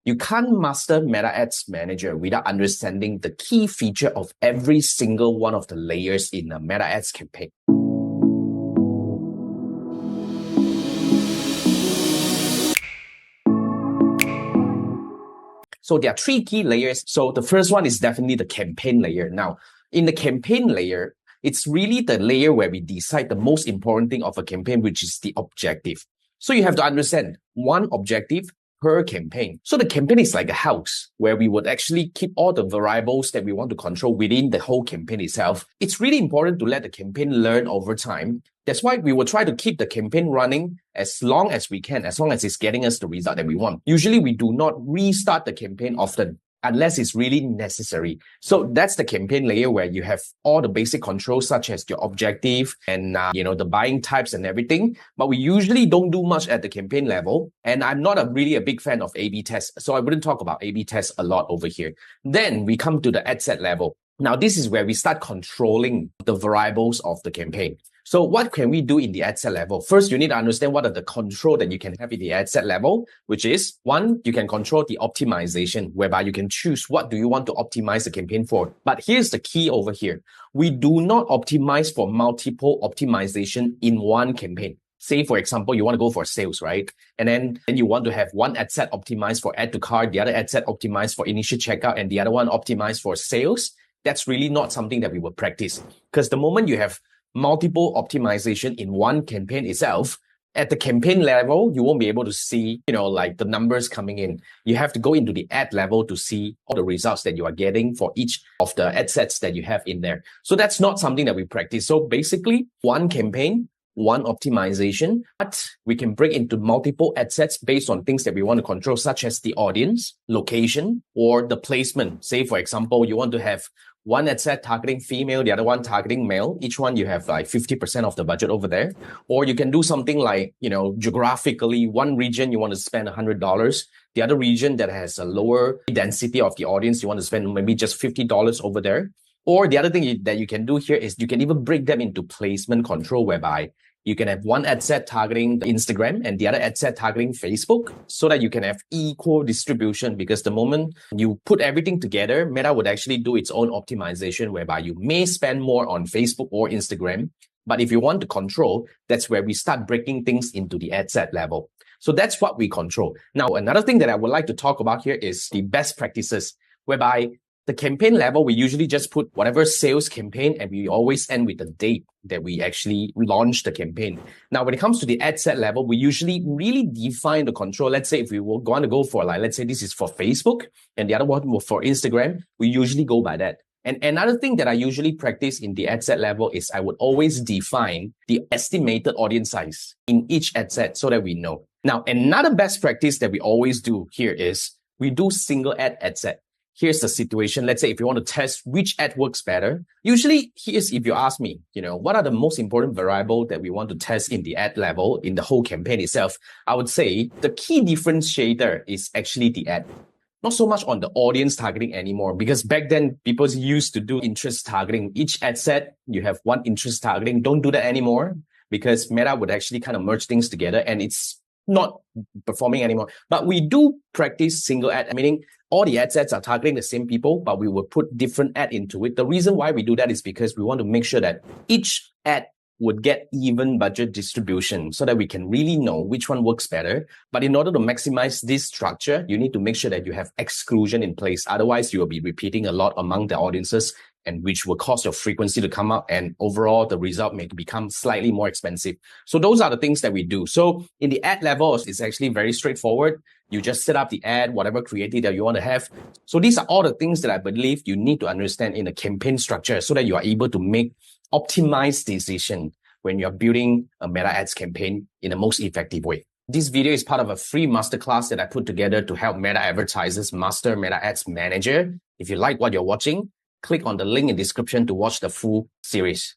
You can't master Meta Ads Manager without understanding the key feature of every single one of the layers in a Meta Ads campaign. So there are three key layers. So the first one is definitely the campaign layer. Now, in the campaign layer, it's really the layer where we decide the most important thing of a campaign, which is the objective. So you have to understand one objective per campaign. So the campaign is like a house where we would actually keep all the variables that we want to control within the whole campaign itself. It's really important to let the campaign learn over time. That's why we will try to keep the campaign running as long as we can, as long as it's getting us the result that we want. Usually we do not restart the campaign often unless it's really necessary. So that's the campaign layer where you have all the basic controls such as your objective and the buying types and everything. But we usually don't do much at the campaign level. And I'm not really a big fan of A/B tests. So I wouldn't talk about A/B tests a lot over here. Then we come to the ad set level. Now, this is where we start controlling the variables of the campaign. So what can we do in the ad set level? First, you need to understand what are the control that you can have in the ad set level, which is one, you can control the optimization, whereby you can choose what do you want to optimize the campaign for. But here's the key over here. We do not optimize for multiple optimization in one campaign. Say, for example, you want to go for sales, right? And then you want to have one ad set optimized for add to cart, the other ad set optimized for initial checkout, and the other one optimized for sales. That's really not something that we will practice. Because the moment you have multiple optimization in one campaign itself, at the campaign level, you won't be able to see, like the numbers coming in. You have to go into the ad level to see all the results that you are getting for each of the ad sets that you have in there. So that's not something that we practice. So basically, one campaign, one optimization, but we can break into multiple ad sets based on things that we want to control, such as the audience, location, or the placement. Say, for example, you want to have one ad set targeting female, the other one targeting male. Each one you have like 50% of the budget over there. Or you can do something like, geographically, one region you want to spend $100. The other region that has a lower density of the audience, you want to spend maybe just $50 over there. Or the other thing that you can do here is you can even break them into placement control, whereby you can have one ad set targeting Instagram and the other ad set targeting Facebook, so that you can have equal distribution. Because the moment you put everything together, Meta would actually do its own optimization, whereby you may spend more on Facebook or Instagram. But if you want to control, that's where we start breaking things into the ad set level. So that's what we control. Now, another thing that I would like to talk about here is the best practices, whereby the campaign level, we usually just put whatever sales campaign, and we always end with the date that we actually launched the campaign. Now, when it comes to the ad set level, we usually really define the control. Let's say if we were going to go for let's say this is for Facebook and the other one for Instagram, we usually go by that. And another thing that I usually practice in the ad set level is I would always define the estimated audience size in each ad set so that we know. Now, another best practice that we always do here is we do single ad set. Here's the situation. Let's say if you want to test which ad works better, usually if you ask me, what are the most important variable that we want to test in the ad level, in the whole campaign itself, I would say the key differentiator is actually the ad. Not so much on the audience targeting anymore, because back then people used to do interest targeting. Each ad set, you have one interest targeting. Don't do that anymore, because Meta would actually kind of merge things together and it's not performing anymore. But we do practice single ad, meaning all the ad sets are targeting the same people, but we will put different ad into it. The reason why we do that is because we want to make sure that each ad would get even budget distribution so that we can really know which one works better. But in order to maximize this structure, you need to make sure that you have exclusion in place. Otherwise, you will be repeating a lot among the audiences, and which will cause your frequency to come up, and overall the result may become slightly more expensive. So those are the things that we do. So in the ad level, it's actually very straightforward. You just set up the ad, whatever creative that you want to have. So these are all the things that I believe you need to understand in a campaign structure so that you are able to make optimized decision when you're building a Meta Ads campaign in the most effective way. This video is part of a free masterclass that I put together to help Meta advertisers master Meta Ads Manager. If you like what you're watching, click on the link in the description to watch the full series.